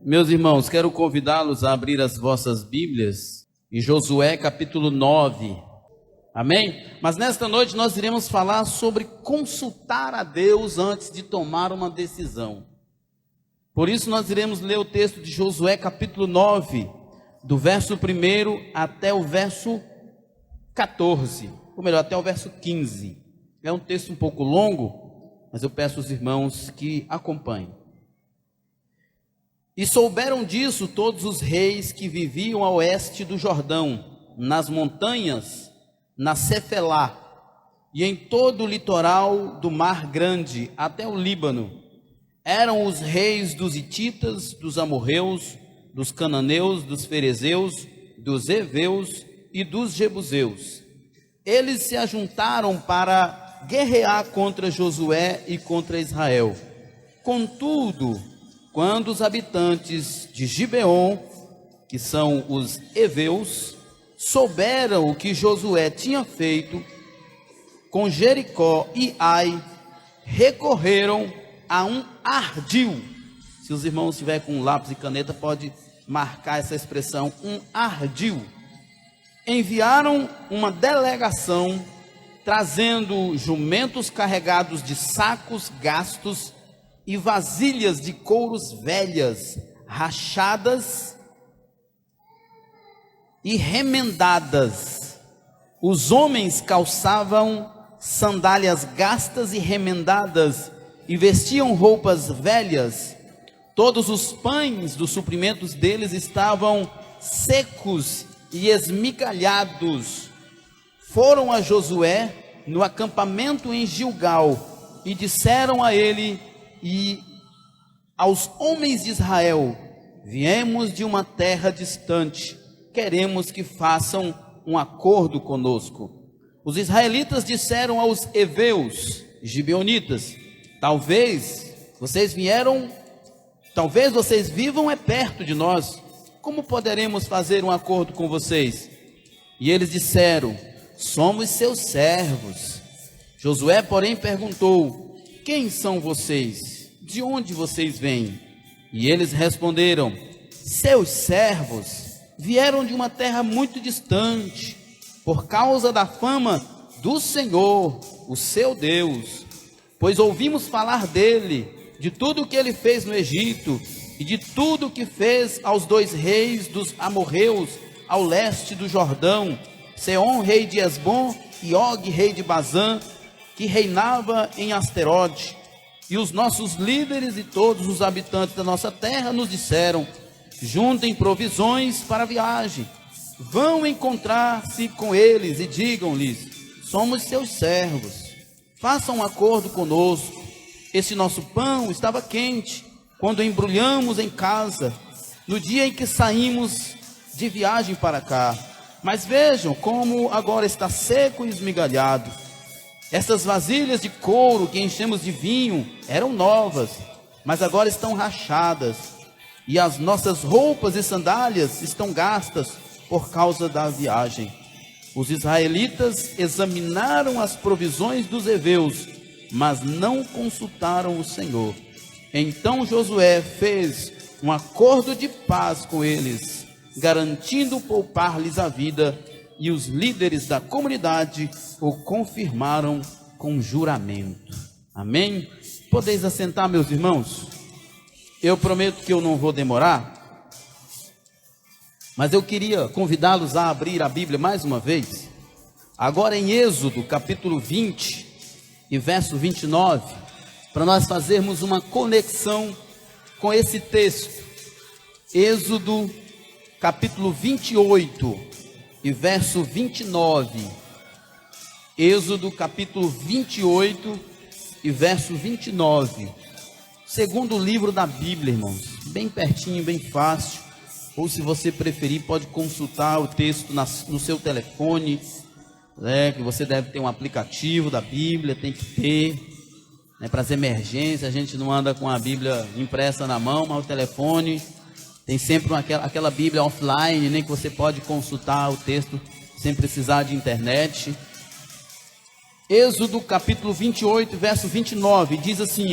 Meus irmãos, quero convidá-los a abrir as vossas Bíblias em Josué capítulo 9, amém? Mas nesta noite nós iremos falar sobre consultar a Deus antes de tomar uma decisão. Por isso nós iremos ler o texto de Josué capítulo 9, do verso 1 até o verso 14, ou melhor, até o verso 15. É um texto um pouco longo, mas eu peço aos irmãos que acompanhem. E souberam disso todos os reis que viviam a oeste do Jordão, nas montanhas, na Cefelá, e em todo o litoral do Mar Grande, até o Líbano. Eram os reis dos hititas, dos amorreus, dos cananeus, dos ferezeus, dos heveus e dos jebuseus. Eles se ajuntaram para guerrear contra Josué e contra Israel. Contudo, quando os habitantes de Gibeon, que são os heveus, souberam o que Josué tinha feito com Jericó e Ai, recorreram a um ardil. Se os irmãos estiverem com lápis e caneta, pode marcar essa expressão, um ardil. Enviaram uma delegação, trazendo jumentos carregados de sacos gastos e vasilhas de couros velhas, rachadas e remendadas. Os homens calçavam sandálias gastas e remendadas e vestiam roupas velhas. Todos os pães dos suprimentos deles estavam secos e esmigalhados. Foram a Josué no acampamento em Gilgal e disseram a ele e aos homens de Israel: viemos de uma terra distante, queremos que façam um acordo conosco. Os israelitas disseram aos heveus, gibeonitas: talvez vocês vivam perto de nós, como poderemos fazer um acordo com vocês? E eles disseram: somos seus servos. Josué, porém, perguntou: quem são vocês? De onde vocês vêm? E eles responderam: seus servos vieram de uma terra muito distante, por causa da fama do Senhor, o seu Deus, pois ouvimos falar dele, de tudo o que ele fez no Egito, e de tudo o que fez aos dois reis dos amorreus, ao leste do Jordão, Seom, rei de Esbom, e Og, rei de Bazã, que reinava em Asterote. E os nossos líderes e todos os habitantes da nossa terra nos disseram: juntem provisões para a viagem, vão encontrar-se com eles e digam-lhes: somos seus servos, façam um acordo conosco. Esse nosso pão estava quente quando embrulhamos em casa, no dia em que saímos de viagem para cá, mas vejam como agora está seco e esmigalhado. Essas vasilhas de couro que enchemos de vinho eram novas, mas agora estão rachadas, e as nossas roupas e sandálias estão gastas por causa da viagem. Os israelitas examinaram as provisões dos heveus, mas não consultaram o Senhor. Então Josué fez um acordo de paz com eles, garantindo poupar-lhes a vida, e os líderes da comunidade o confirmaram com juramento. Amém? Podeis assentar, meus irmãos? Eu prometo que eu não vou demorar, mas eu queria convidá-los a abrir a Bíblia mais uma vez, agora em Êxodo capítulo 20 e verso 29, para nós fazermos uma conexão com esse texto. Êxodo capítulo 28 e verso 29, Êxodo capítulo 28 e verso 29, segundo livro da Bíblia, irmãos, bem pertinho, bem fácil, ou se você preferir, pode consultar o texto no seu telefone, que você deve ter um aplicativo da Bíblia, tem que ter, para as emergências. A gente não anda com a Bíblia impressa na mão, mas o telefone tem sempre aquela Bíblia offline, nem que você pode consultar o texto sem precisar de internet. Êxodo capítulo 28, verso 29, diz assim,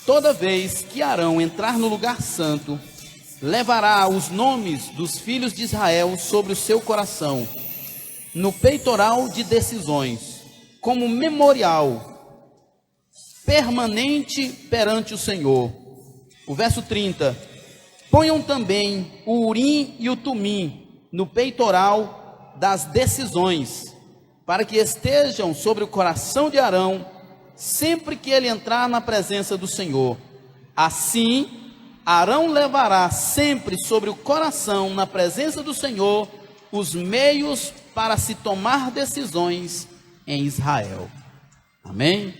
toda vez que Arão entrar no lugar santo, levará os nomes dos filhos de Israel sobre o seu coração, no peitoral de decisões, como memorial permanente perante o Senhor. O verso 30, ponham também o Urim e o Tumim no peitoral das decisões, para que estejam sobre o coração de Arão, sempre que ele entrar na presença do Senhor. Assim, Arão levará sempre sobre o coração, na presença do Senhor, os meios para se tomar decisões em Israel. Amém?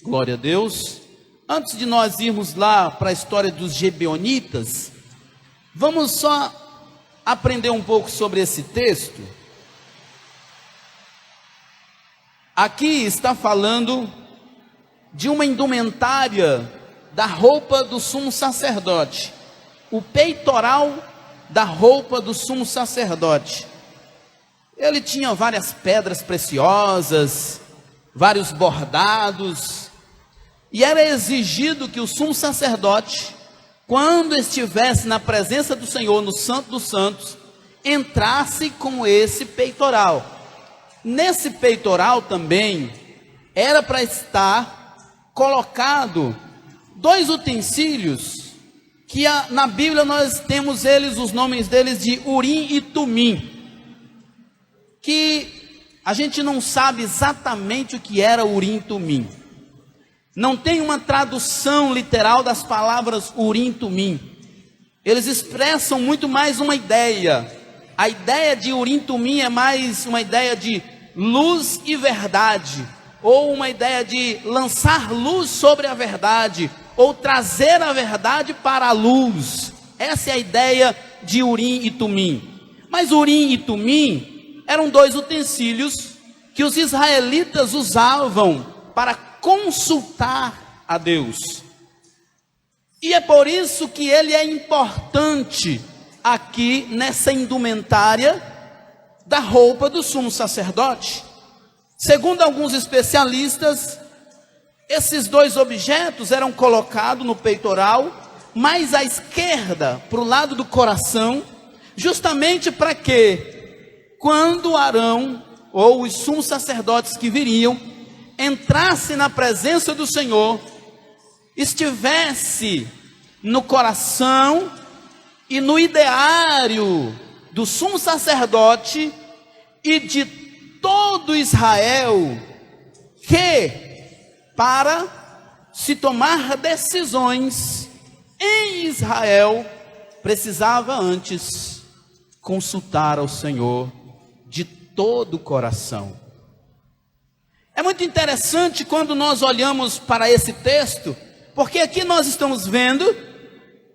Glória a Deus. Antes de nós irmos lá para a história dos Gibeonitas, vamos só aprender um pouco sobre esse texto. Aqui está falando de uma indumentária da roupa do sumo sacerdote, o peitoral da roupa do sumo sacerdote. Ele tinha várias pedras preciosas, vários bordados, e era exigido que o sumo sacerdote, quando estivesse na presença do Senhor, no Santo dos Santos, entrasse com esse peitoral. Nesse peitoral também era para estar colocado dois utensílios que na Bíblia nós temos os nomes deles de Urim e Tumim, que a gente não sabe exatamente o que era Urim e Tumim. Não tem uma tradução literal das palavras Urim e Tumim. Eles expressam muito mais uma ideia. A ideia de Urim e Tumim é mais uma ideia de luz e verdade, ou uma ideia de lançar luz sobre a verdade, ou trazer a verdade para a luz. Essa é a ideia de Urim e Tumim. Mas Urim e Tumim eram dois utensílios que os israelitas usavam para consultar a Deus. E é por isso que ele é importante aqui nessa indumentária da roupa do sumo sacerdote. Segundo alguns especialistas, esses dois objetos eram colocados no peitoral, mais à esquerda, para o lado do coração, justamente para que, quando Arão, ou os sumos sacerdotes que viriam, entrasse na presença do Senhor, estivesse no coração e no ideário do sumo sacerdote e de todo Israel, que para se tomar decisões em Israel, precisava antes consultar ao Senhor de todo o coração. É muito interessante quando nós olhamos para esse texto, porque aqui nós estamos vendo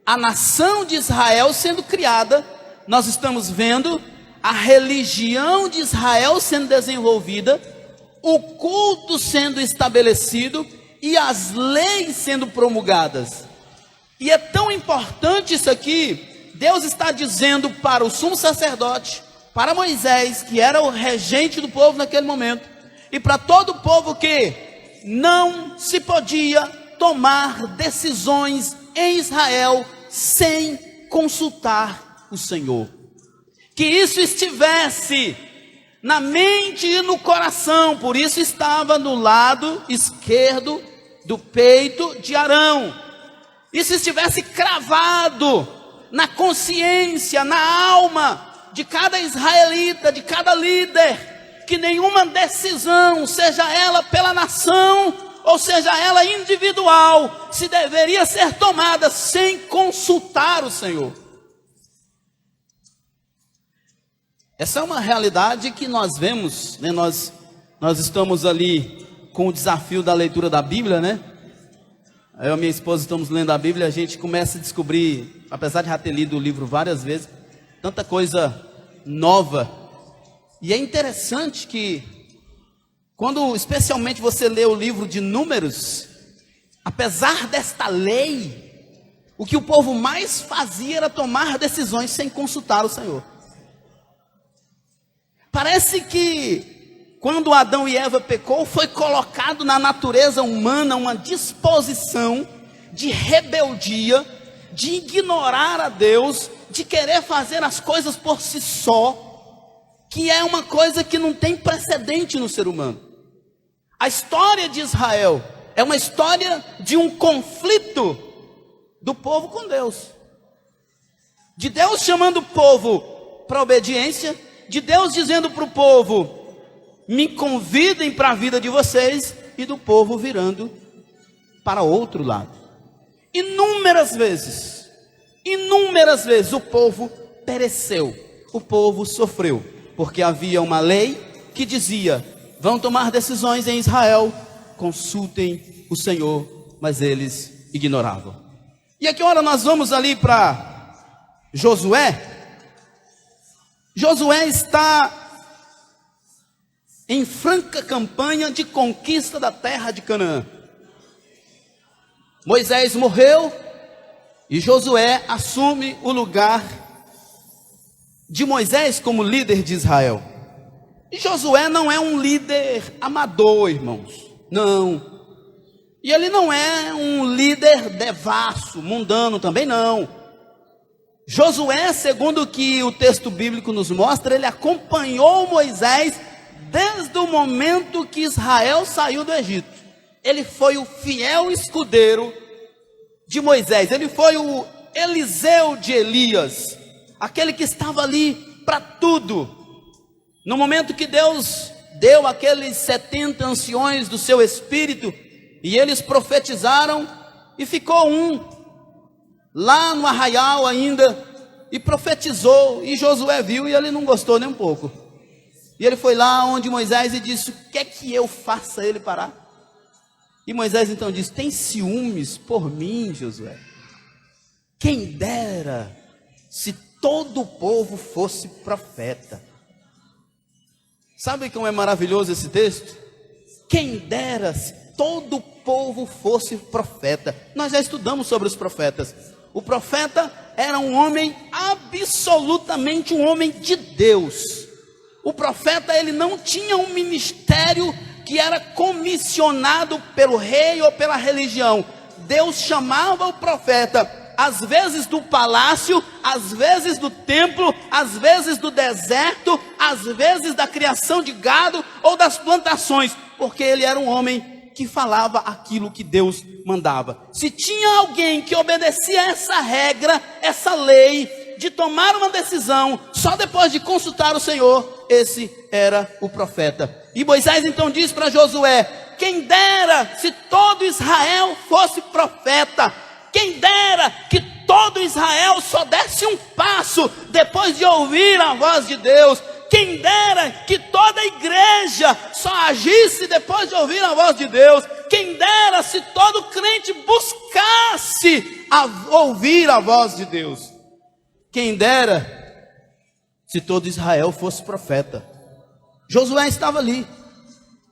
a nação de Israel sendo criada, nós estamos vendo a religião de Israel sendo desenvolvida, o culto sendo estabelecido e as leis sendo promulgadas. E é tão importante isso aqui, Deus está dizendo para o sumo sacerdote, para Moisés, que era o regente do povo naquele momento, e para todo o povo, que não se podia tomar decisões em Israel sem consultar o Senhor. Que isso estivesse na mente e no coração, por isso estava no lado esquerdo do peito de Arão. Isso estivesse cravado na consciência, na alma de cada israelita, de cada líder, que nenhuma decisão, seja ela pela nação, ou seja ela individual, se deveria ser tomada sem consultar o Senhor. Essa é uma realidade que nós vemos, né? Nós estamos ali com o desafio da leitura da Bíblia, né? Eu e minha esposa estamos lendo a Bíblia, a gente começa a descobrir, apesar de já ter lido o livro várias vezes, tanta coisa nova. E é interessante que, quando especialmente você lê o livro de Números, apesar desta lei, o que o povo mais fazia era tomar decisões sem consultar o Senhor. Parece que quando Adão e Eva pecou, foi colocado na natureza humana uma disposição de rebeldia, de ignorar a Deus, de querer fazer as coisas por si só, que é uma coisa que não tem precedente no ser humano. A história de Israel é uma história de um conflito do povo com Deus. De Deus chamando o povo para a obediência, de Deus dizendo para o povo, me convidem para a vida de vocês, e do povo virando para outro lado. Inúmeras vezes o povo pereceu, o povo sofreu, porque havia uma lei que dizia, vão tomar decisões em Israel, consultem o Senhor, mas eles ignoravam. E aqui agora nós vamos ali para Josué. Josué está em franca campanha de conquista da terra de Canaã. Moisés morreu e Josué assume o lugar de Moisés como líder de Israel. E Josué não é um líder amador, irmãos, não. E ele não é um líder devasso, mundano também não. Josué, segundo o que o texto bíblico nos mostra, ele acompanhou Moisés desde o momento que Israel saiu do Egito. Ele foi o fiel escudeiro de Moisés, ele foi o Eliseu de Elias, aquele que estava ali para tudo. No momento que Deus deu aqueles 70 anciões do seu espírito, e eles profetizaram, e ficou um lá no arraial ainda, e profetizou, e Josué viu, e ele não gostou nem um pouco. E ele foi lá onde Moisés e disse, o que é que eu faça ele parar? E Moisés então disse, tem ciúmes por mim, Josué? Quem dera se todo o povo fosse profeta. Sabe como é maravilhoso esse texto? Quem dera se todo o povo fosse profeta. Nós já estudamos sobre os profetas. O profeta era um homem absolutamente um homem de Deus. O profeta, ele não tinha um ministério que era comissionado pelo rei ou pela religião. Deus chamava o profeta, às vezes do palácio, às vezes do templo, às vezes do deserto, às vezes da criação de gado ou das plantações, porque ele era um homem que falava aquilo que Deus mandava. Se tinha alguém que obedecia essa regra, essa lei, de tomar uma decisão só depois de consultar o Senhor, esse era o profeta. E Moisés então diz para Josué, quem dera se todo Israel fosse profeta, quem dera que todo Israel só desse um passo depois de ouvir a voz de Deus, quem dera que toda a igreja só agisse depois de ouvir a voz de Deus, quem dera se todo crente buscasse ouvir a voz de Deus, quem dera se todo Israel fosse profeta. Josué estava ali,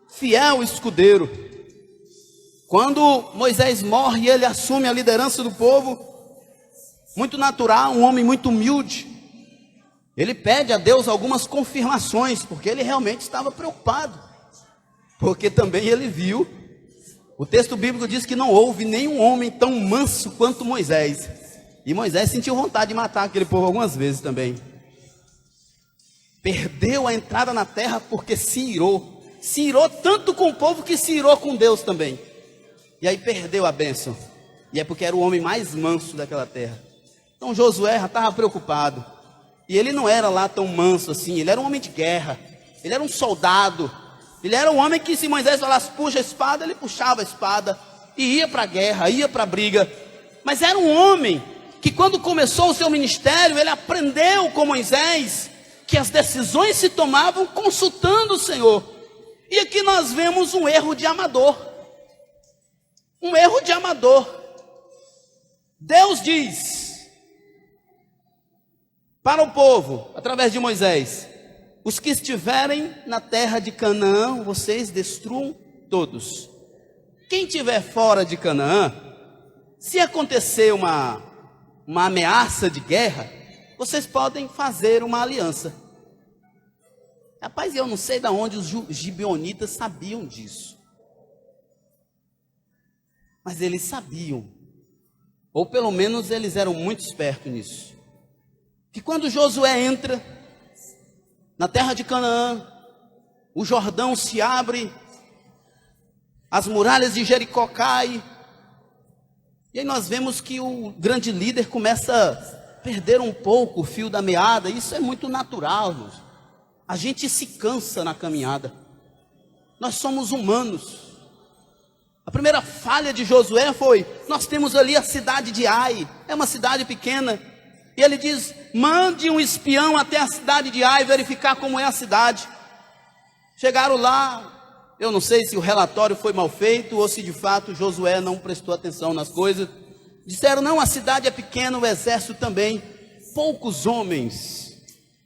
fiel escudeiro. Quando Moisés morre e ele assume a liderança do povo, muito natural, um homem muito humilde, ele pede a Deus algumas confirmações, porque ele realmente estava preocupado, porque também ele viu, o texto bíblico diz que não houve nenhum homem tão manso quanto Moisés, e Moisés sentiu vontade de matar aquele povo algumas vezes também. Perdeu a entrada na terra porque se irou tanto com o povo que se irou com Deus também, e aí perdeu a bênção, e é porque era o homem mais manso daquela terra. Então Josué já estava preocupado, e ele não era lá tão manso assim, ele era um homem de guerra, ele era um soldado, ele era um homem que se Moisés falasse puxa a espada, ele puxava a espada, e ia para a guerra, ia para a briga, mas era um homem que quando começou o seu ministério, ele aprendeu com Moisés, que as decisões se tomavam consultando o Senhor. E aqui nós vemos um erro de amador. Um erro de amador. Deus diz para o povo, através de Moisés, os que estiverem na terra de Canaã, vocês destruam todos. Quem estiver fora de Canaã, se acontecer uma ameaça de guerra, vocês podem fazer uma aliança. Rapaz, eu não sei de onde os gibeonitas sabiam disso. Mas eles sabiam. ou pelo menos eles eram muito espertos nisso, que quando Josué entra na terra de Canaã, o Jordão se abre, as muralhas de Jericó caem, e aí nós vemos que o grande líder começa a perder um pouco o fio da meada. Isso é muito natural, irmãos. A gente se cansa na caminhada, nós somos humanos. A primeira falha de Josué foi: nós temos ali a cidade de Ai, é uma cidade pequena, e ele diz: mande um espião até a cidade de Ai verificar como é a cidade. Chegaram lá, eu não sei se o relatório foi mal feito ou se de fato Josué não prestou atenção nas coisas. Disseram: não, a cidade é pequena, o exército também, poucos homens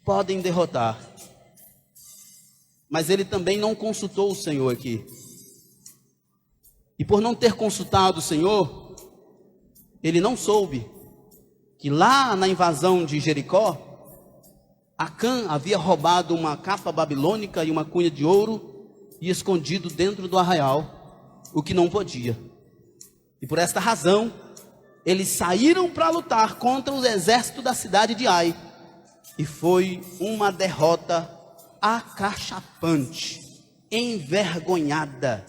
podem derrotar. Mas ele também não consultou o Senhor aqui. E por não ter consultado o Senhor, ele não soube que lá na invasão de Jericó, Acã havia roubado uma capa babilônica e uma cunha de ouro e escondido dentro do arraial, o que não podia. E por esta razão, eles saíram para lutar contra os exércitos da cidade de Ai. E foi uma derrota acachapante, envergonhada.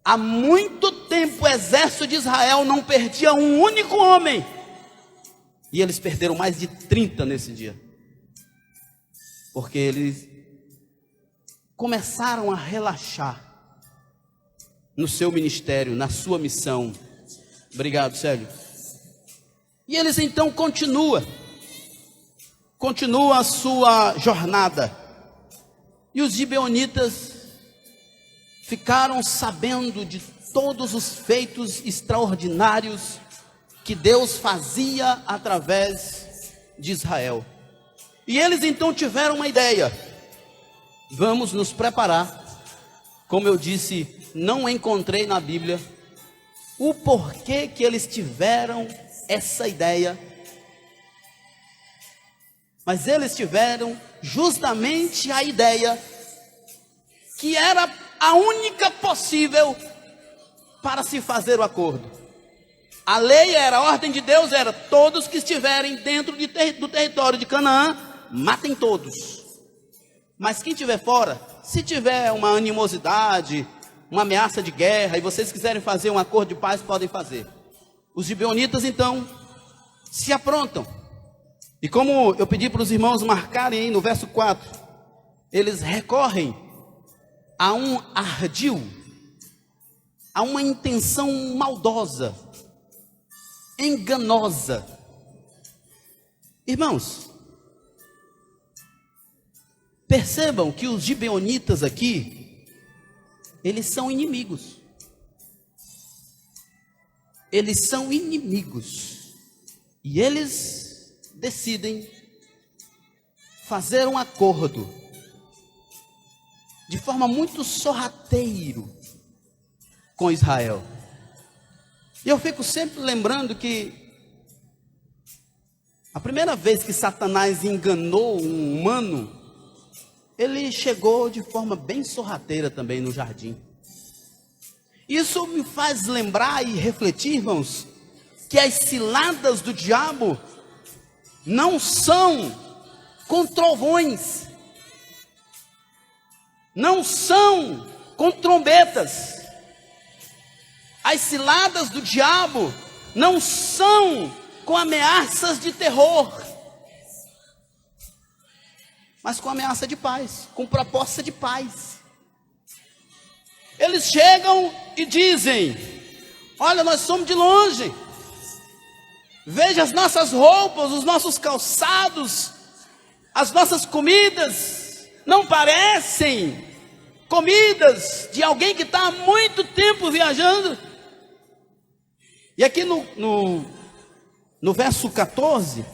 Há muito tempo o exército de Israel não perdia um único homem. E eles perderam mais de 30 nesse dia. Porque eles começaram a relaxar no seu ministério, na sua missão. Obrigado, Célio. E eles então continuam a sua jornada. E os gibeonitas ficaram sabendo de todos os feitos extraordinários que Deus fazia através de Israel. E eles então tiveram uma ideia: vamos nos preparar. Como eu disse, não encontrei na Bíblia o porquê que eles tiveram essa ideia, mas eles tiveram justamente a ideia que era a única possível para se fazer o acordo. A lei era, a ordem de Deus era: todos que estiverem dentro do território de Canaã, matem todos. Mas quem estiver fora, se tiver uma animosidade, uma ameaça de guerra, e vocês quiserem fazer um acordo de paz, podem fazer. Os gibeonitas então se aprontam. E como eu pedi para os irmãos marcarem aí no verso 4, eles recorrem a um ardil, a uma intenção maldosa, enganosa. Irmãos, percebam que os gibeonitas aqui, eles são inimigos. Eles são inimigos. E eles decidem fazer um acordo de forma muito sorrateiro com Israel. E eu fico sempre lembrando que a primeira vez que Satanás enganou um humano, ele chegou de forma bem sorrateira também no jardim. Isso me faz lembrar e refletir, irmãos, que as ciladas do diabo não são com trovões, não são com trombetas. As ciladas do diabo não são com ameaças de terror, mas com ameaça de paz, com proposta de paz. Eles chegam e dizem: olha, nós somos de longe, veja as nossas roupas, os nossos calçados, as nossas comidas, não parecem comidas de alguém que está há muito tempo viajando. E aqui no verso 14,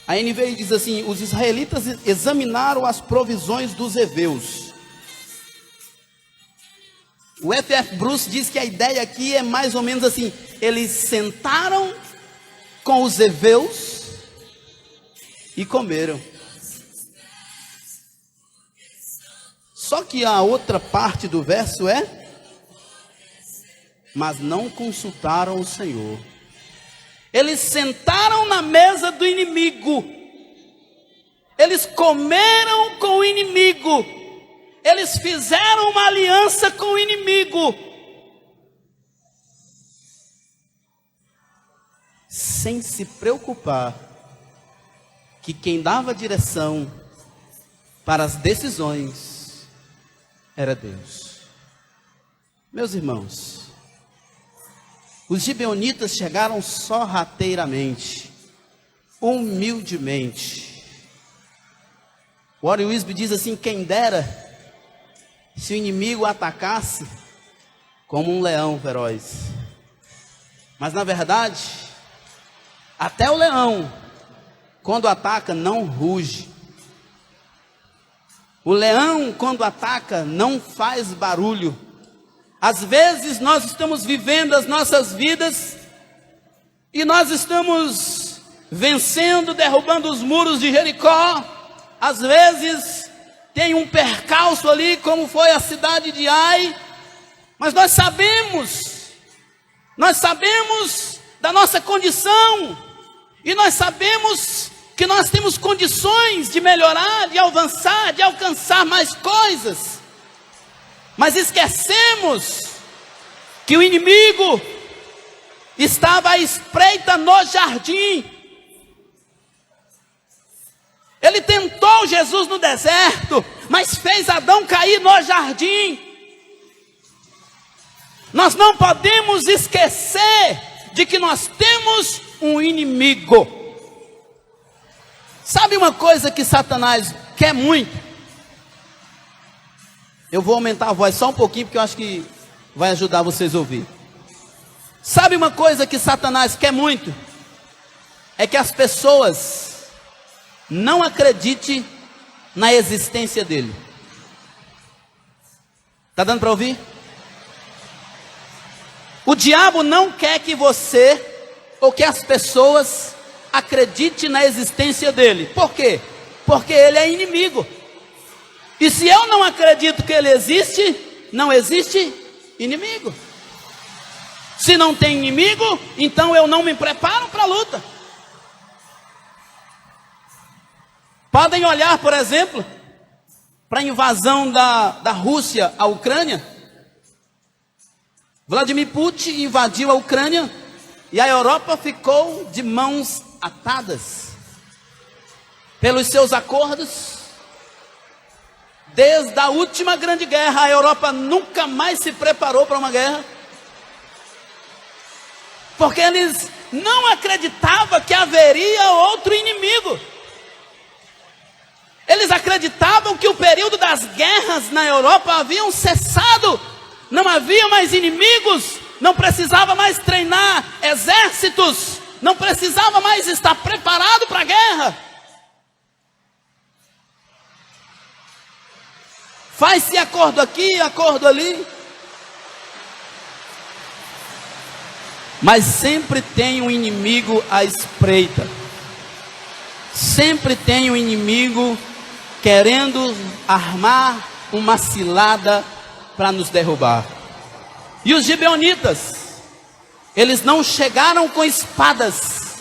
a NVI diz assim: os israelitas examinaram as provisões dos heveus. O F.F. Bruce diz que a ideia aqui é mais ou menos assim: eles sentaram com os heveus e comeram. Só que a outra parte do verso é: mas não consultaram o Senhor. Eles sentaram na mesa do inimigo, eles comeram com o inimigo, eles fizeram uma aliança com o inimigo, sem se preocupar que quem dava direção para as decisões era Deus. Meus irmãos, os gibeonitas chegaram sorrateiramente, humildemente. Warren Wiersbe diz assim: quem dera se o inimigo atacasse como um leão feroz. Mas na verdade, até o leão, quando ataca, não ruge. O leão, quando ataca, não faz barulho. Às vezes nós estamos vivendo as nossas vidas e nós estamos vencendo, derrubando os muros de Jericó. Às vezes tem um percalço ali, como foi a cidade de Ai, mas nós sabemos da nossa condição, e nós sabemos que nós temos condições de melhorar, de avançar, de alcançar mais coisas. Mas esquecemos que o inimigo estava à espreita no jardim. Ele tentou Jesus no deserto, mas fez Adão cair no jardim. Nós não podemos esquecer de que nós temos um inimigo. Sabe uma coisa que Satanás quer muito? Eu vou aumentar a voz só um pouquinho, porque eu acho que vai ajudar vocês a ouvir. Sabe uma coisa que Satanás quer muito? É que as pessoas não acreditem na existência dele. Está dando para ouvir? O diabo não quer que você, ou que as pessoas, acreditem na existência dele. Por quê? Porque ele é inimigo. E se eu não acredito que ele existe, não existe inimigo. Se não tem inimigo, então eu não me preparo para a luta. Podem olhar, por exemplo, para a invasão da Rússia à Ucrânia. Vladimir Putin invadiu a Ucrânia e a Europa ficou de mãos atadas pelos seus acordos. Desde a última grande guerra, a Europa nunca mais se preparou para uma guerra, porque eles não acreditavam que haveria outro inimigo. Eles acreditavam que o período das guerras na Europa haviam cessado, não havia mais inimigos, não precisava mais treinar exércitos, não precisava mais estar preparado para a guerra. Faz-se acordo aqui, acordo ali. Mas sempre tem um inimigo à espreita. Sempre tem um inimigo querendo armar uma cilada para nos derrubar. E os gibeonitas, eles não chegaram com espadas.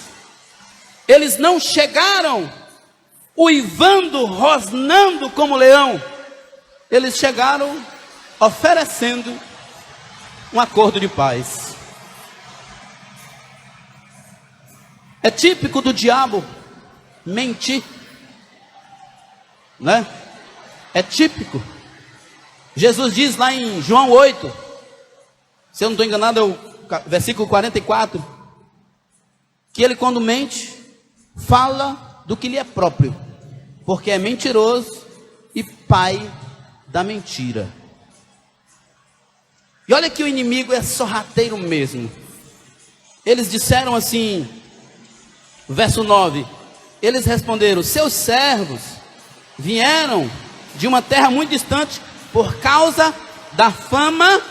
Eles não chegaram uivando, rosnando como leão. Eles chegaram oferecendo um acordo de paz. É típico do diabo mentir, né? É típico. Jesus diz lá em João 8, se eu não estou enganado, é o versículo 44, que ele, quando mente, fala do que lhe é próprio, porque é mentiroso e pai da mentira. E olha que o inimigo é sorrateiro mesmo. Eles disseram assim, verso 9, eles responderam: seus servos vieram de uma terra muito distante por causa da fama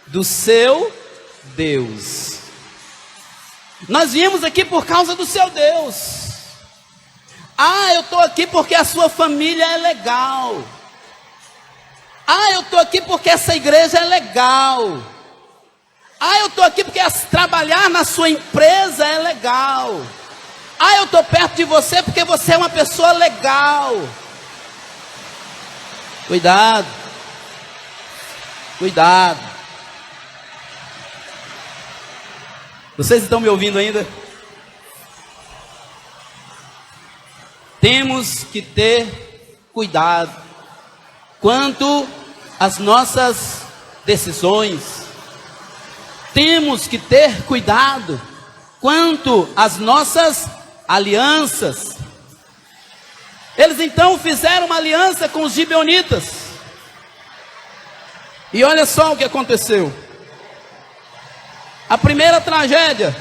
do seu Deus. Nós viemos aqui por causa do seu Deus. Ah, eu estou aqui porque a sua família é legal. Ah, eu estou aqui porque essa igreja é legal. Ah, eu estou aqui porque trabalhar na sua empresa é legal. Ah, eu estou perto de você porque você é uma pessoa legal. Cuidado. Cuidado. Vocês estão me ouvindo ainda? Temos que ter cuidado quanto às nossas decisões. Temos que ter cuidado quanto às nossas alianças. Eles então fizeram uma aliança com os gibeonitas. E olha só o que aconteceu. A primeira tragédia.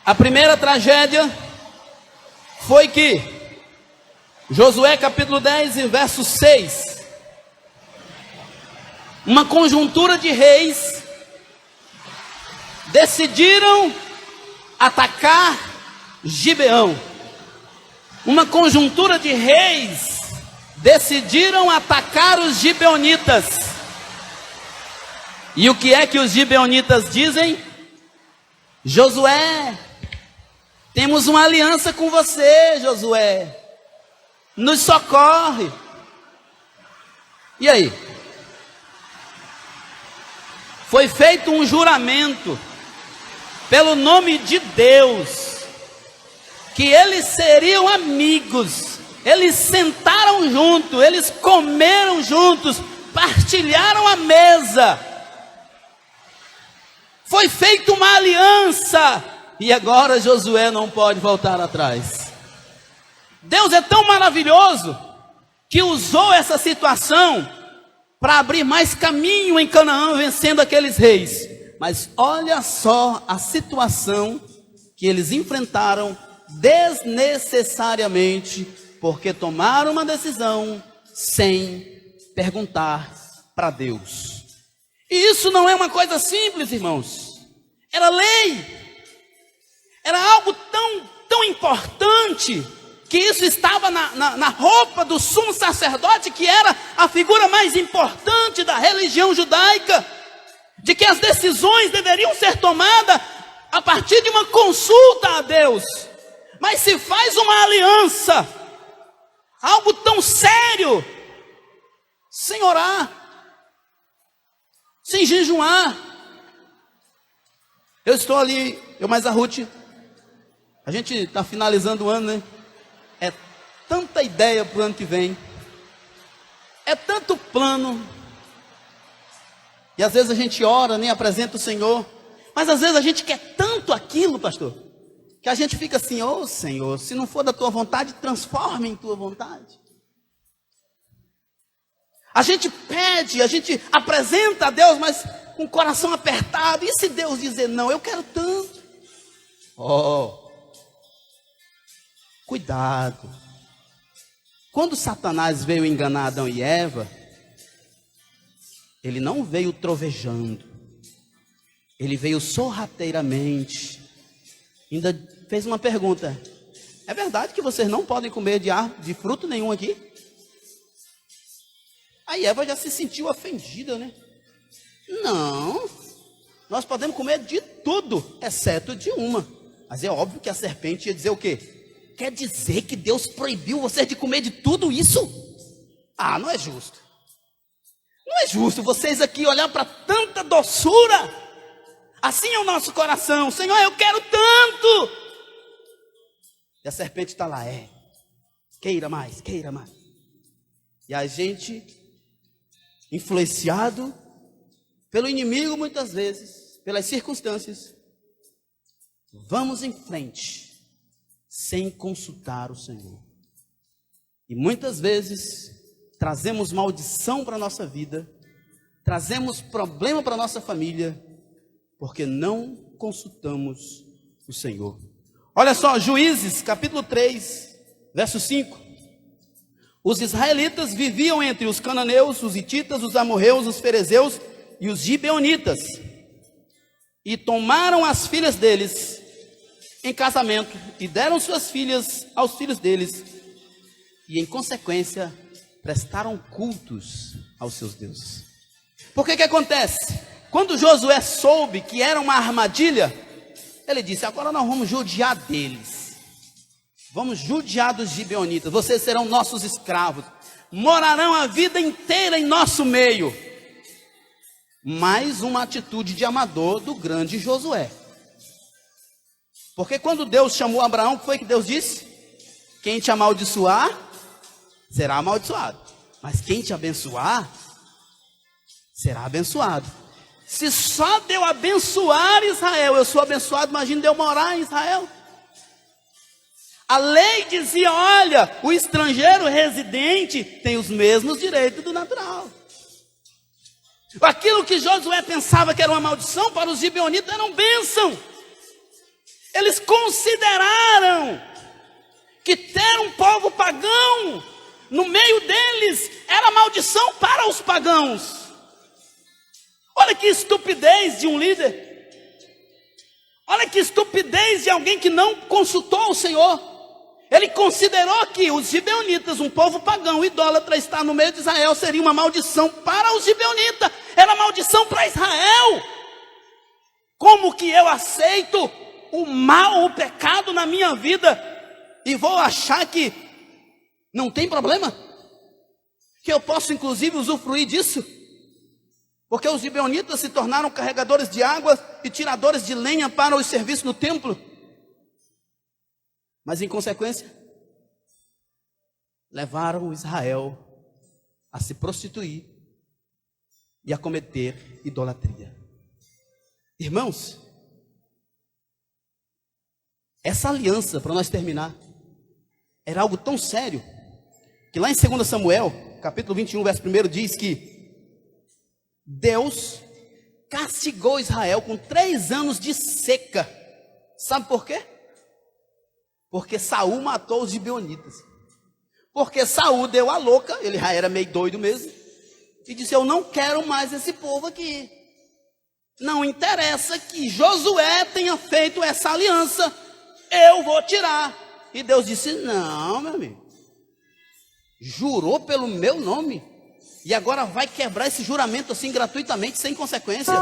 A primeira tragédia foi que Josué capítulo 10 e verso 6. Uma conjuntura de reis decidiram atacar Gibeão. Uma conjuntura de reis decidiram atacar os gibeonitas. E o que é que os gibeonitas dizem? Josué, temos uma aliança com você, Josué. Nos socorre. E aí? Foi feito um juramento pelo nome de Deus, que eles seriam amigos. Eles sentaram juntos, eles comeram juntos, partilharam a mesa. Foi feita uma aliança. E agora Josué não pode voltar atrás. Deus é tão maravilhoso que usou essa situação para abrir mais caminho em Canaã, vencendo aqueles reis. Mas olha só a situação que eles enfrentaram desnecessariamente, porque tomaram uma decisão sem perguntar para Deus. E isso não é uma coisa simples, irmãos. Era lei. Era algo tão importante, que isso estava na roupa do sumo sacerdote, que era a figura mais importante da religião judaica, de que as decisões deveriam ser tomadas a partir de uma consulta a Deus. Mas se faz uma aliança, algo tão sério, sem orar, sem jejuar. Eu estou ali, eu mais a Ruth, a gente está finalizando o ano, né? É tanta ideia para o ano que vem, é tanto plano, e às vezes a gente ora, nem apresenta o Senhor, mas às vezes a gente quer tanto aquilo, pastor, que a gente fica assim: ô Senhor, se não for da tua vontade, transforma em tua vontade. A gente pede, a gente apresenta a Deus, mas com o coração apertado. E se Deus dizer não? Eu quero tanto. Cuidado. Quando Satanás veio enganar Adão e Eva, ele não veio trovejando, ele veio sorrateiramente. Ainda fez uma pergunta: é verdade que vocês não podem comer de fruto nenhum aqui? Aí Eva já se sentiu ofendida, né? Não, nós podemos comer de tudo, exceto de uma. Mas é óbvio que a serpente ia dizer o quê? Quer dizer que Deus proibiu vocês de comer de tudo isso? Ah, não é justo. Não é justo vocês aqui olhar para tanta doçura. Assim é o nosso coração: Senhor, eu quero tanto. E a serpente está lá: queira mais, queira mais. E a gente, influenciado pelo inimigo muitas vezes, pelas circunstâncias, vamos em frente, sem consultar o Senhor. E muitas vezes trazemos maldição para a nossa vida, trazemos problema para a nossa família, porque não consultamos o Senhor. Olha só, Juízes capítulo 3, verso 5. Os israelitas viviam entre os cananeus, os hititas, os amorreus, os ferezeus e os gibeonitas, e tomaram as filhas deles em casamento, e deram suas filhas aos filhos deles, e, em consequência, prestaram cultos aos seus deuses. Por que acontece? Quando Josué soube que era uma armadilha, ele disse: agora nós vamos judiar deles. Vamos judiar dos gibeonitas. Vocês serão nossos escravos. Morarão a vida inteira em nosso meio. Mais uma atitude de amador do grande Josué. Porque quando Deus chamou Abraão, o que foi que Deus disse? Quem te amaldiçoar, será amaldiçoado. Mas quem te abençoar, será abençoado. Se só de eu abençoar Israel, eu sou abençoado, imagina de eu morar em Israel. A lei dizia: olha, o estrangeiro residente tem os mesmos direitos do natural. Aquilo que Josué pensava que era uma maldição, para os gibeonitas era uma bênção. Eles consideraram que ter um povo pagão no meio deles era maldição para os pagãos. Olha que estupidez de um líder. Olha que estupidez de alguém que não consultou o Senhor. Ele considerou que os gibeonitas, um povo pagão, idólatra, estar no meio de Israel seria uma maldição para os gibeonitas. Era maldição para Israel. Como que eu aceito o mal, o pecado na minha vida e vou achar que não tem problema? Que eu posso inclusive usufruir disso? Porque os gibeonitas se tornaram carregadores de água e tiradores de lenha para os serviços no templo. Mas em consequência, levaram Israel a se prostituir e a cometer idolatria. Irmãos, essa aliança, para nós terminar, era algo tão sério, que lá em 2 Samuel, capítulo 21, verso 1, diz que Deus castigou Israel com 3 anos de seca. Sabe por quê? Porque Saul matou os gibeonitas. Porque Saul deu a louca, ele já era meio doido mesmo, e disse: eu não quero mais esse povo aqui. Não interessa que Josué tenha feito essa aliança, eu vou tirar. E Deus disse: não, meu amigo, jurou pelo meu nome, e agora vai quebrar esse juramento assim gratuitamente, sem consequência?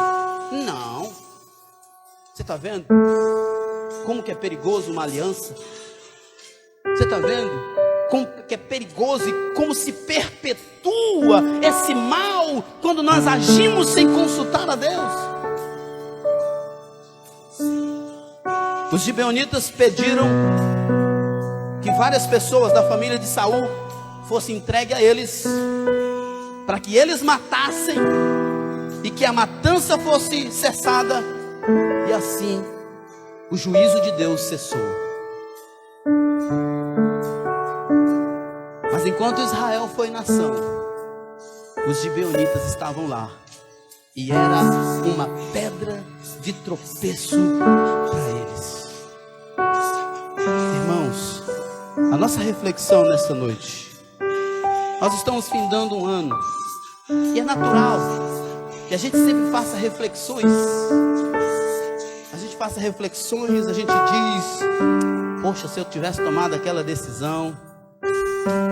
Não. Você está vendo como que é perigoso uma aliança? Você está vendo como que é perigoso e como se perpetua esse mal quando nós agimos sem consultar a Deus? Os gibeonitas pediram que várias pessoas da família de Saul fossem entregues a eles, para que eles matassem e que a matança fosse cessada, e assim o juízo de Deus cessou. Mas enquanto Israel foi nação, os gibeonitas estavam lá, e era uma pedra de tropeço para eles. Irmãos, a nossa reflexão nesta noite: nós estamos findando um ano, e é natural que a gente sempre faça reflexões. A gente diz: poxa, se eu tivesse tomado aquela decisão,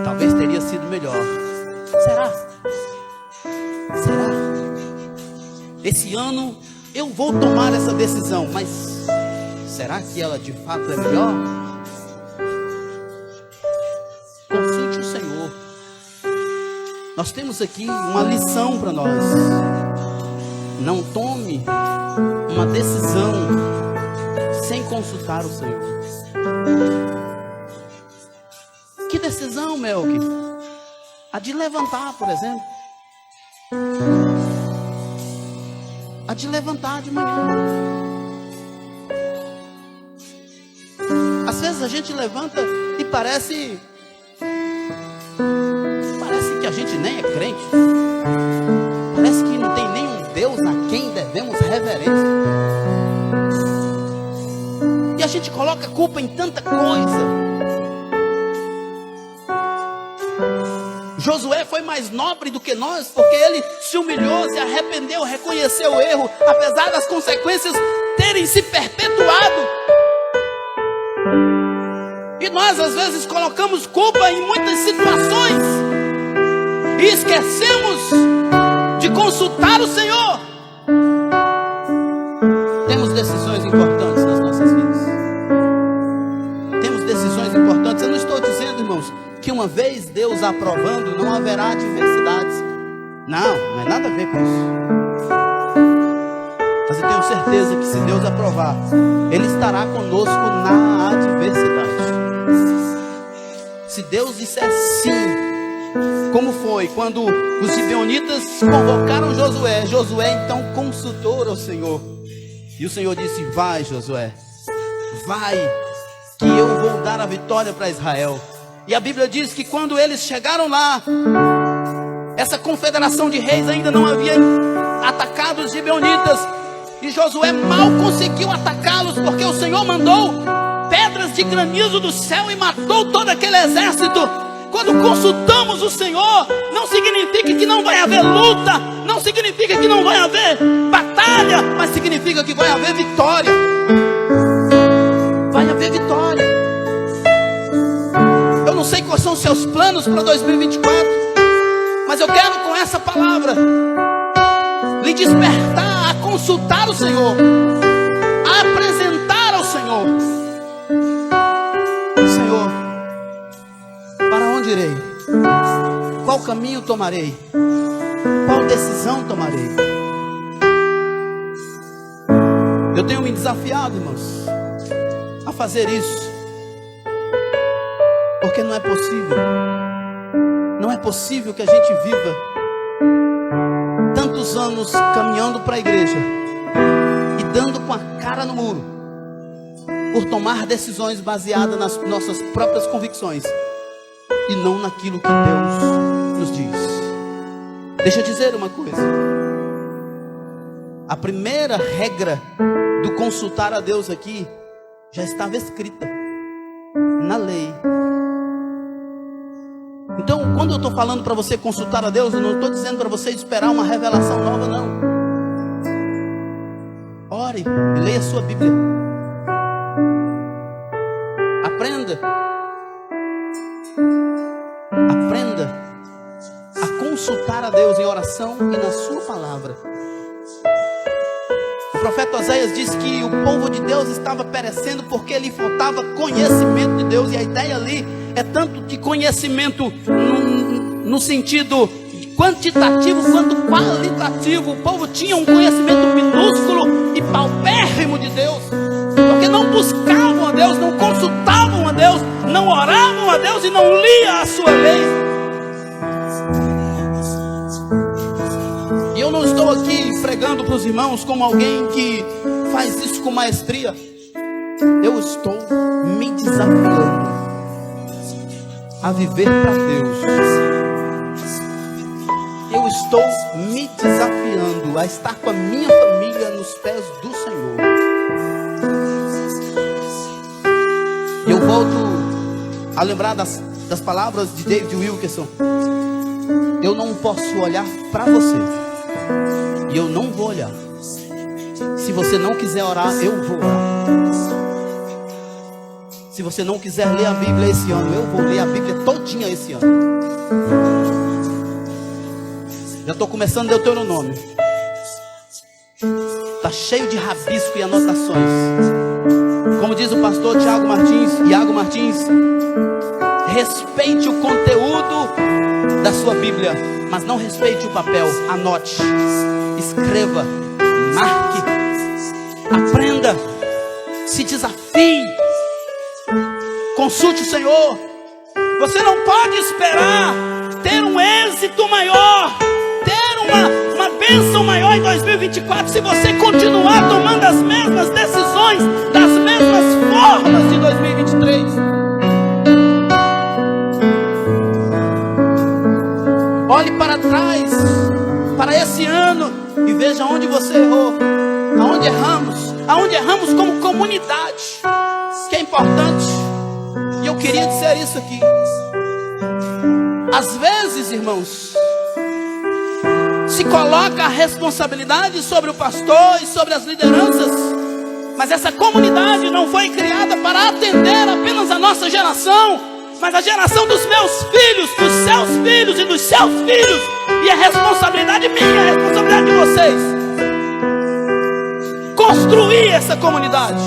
talvez teria sido melhor. Será? Esse ano eu vou tomar essa decisão, mas será que ela de fato é melhor? Consulte o Senhor. Nós temos aqui uma lição para nós. Não tome uma decisão sem consultar o Senhor. Que decisão, Melk? A de levantar, por exemplo. A de levantar de manhã. Às vezes a gente levanta e parece que a gente nem é crente. Parece que não tem nenhum Deus a quem devemos reverência. E a gente coloca culpa em tanta coisa. Josué foi mais nobre do que nós, porque ele se humilhou, se arrependeu, reconheceu o erro, apesar das consequências terem se perpetuado. Que nós às vezes colocamos culpa em muitas situações e esquecemos de consultar o Senhor. Temos decisões importantes nas nossas vidas. Temos decisões importantes. Eu não estou dizendo, irmãos, que uma vez Deus aprovando, não haverá adversidades. Não é nada a ver com isso. Mas eu tenho certeza que se Deus aprovar, Ele estará conosco na adversidade. Se Deus disser sim, como foi quando os gibeonitas convocaram Josué, Josué então consultou ao Senhor, e o Senhor disse: vai, Josué, vai, que eu vou dar a vitória para Israel. E a Bíblia diz que quando eles chegaram lá, essa confederação de reis ainda não havia atacado os gibeonitas, e Josué mal conseguiu atacá-los, porque o Senhor mandou pedras de granizo do céu e matou todo aquele exército. Quando consultamos o Senhor, não significa que não vai haver luta, não significa que não vai haver batalha, mas significa que vai haver vitória. Vai haver vitória. Eu não sei quais são os seus planos para 2024, mas eu quero com essa palavra lhe despertar a consultar o Senhor, a apresentar ao Senhor: Senhor, para onde irei? Qual caminho tomarei? Qual decisão tomarei? Eu tenho me desafiado, irmãos, a fazer isso, porque não é possível. Não é possível que a gente viva tantos anos caminhando para a igreja e dando com a cara no muro por tomar decisões baseadas nas nossas próprias convicções e não naquilo que Deus nos diz. Deixa eu dizer uma coisa: a primeira regra do consultar a Deus aqui já estava escrita na lei. Então, quando eu estou falando para você consultar a Deus, eu não estou dizendo para você esperar uma revelação nova, não. Ore e leia a sua Bíblia. Aprenda a consultar a Deus em oração e na sua palavra. O profeta Oséias disse que o povo de Deus estava perecendo porque lhe faltava conhecimento de Deus. E a ideia ali é tanto de conhecimento no sentido quantitativo quanto qualitativo. O povo tinha um conhecimento minúsculo e paupérrimo de Deus, porque não buscavam a Deus, não consultavam a Deus, não oravam a Deus e não liam a sua lei. E eu não estou aqui pregando para os irmãos como alguém que faz isso com maestria. Eu estou me desafiando a viver para Deus. Eu estou me desafiando a estar com a minha família nos pés do Senhor. Eu volto a lembrar das palavras de David Wilkerson. Eu não posso olhar para você, e eu não vou olhar. Se você não quiser orar, eu vou orar. Se você não quiser ler a Bíblia esse ano, eu vou ler a Bíblia todinha esse ano. Já estou começando Deuteronômio. Está cheio de rabisco e anotações. Como diz o pastor Iago Martins, respeite o conteúdo da sua Bíblia, mas não respeite o papel. Anote, escreva, marque, aprenda, se desafie. Consulte o Senhor. Você não pode esperar ter um êxito maior, ter uma bênção maior em 2024 se você continuar tomando as mesmas decisões, das mesmas formas de 2023. Olhe para trás, para esse ano, e veja onde você errou, aonde erramos como comunidade, que é importante. E eu queria dizer isso aqui. Às vezes, irmãos, se coloca a responsabilidade sobre o pastor e sobre as lideranças, Mas essa comunidade não foi criada para atender apenas a nossa geração, mas a geração dos meus filhos, dos seus filhos e dos seus filhos. E é responsabilidade minha, é responsabilidade de vocês construir essa comunidade.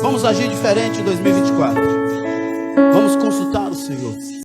Vamos agir diferente em 2024. Vamos consultar o Senhor.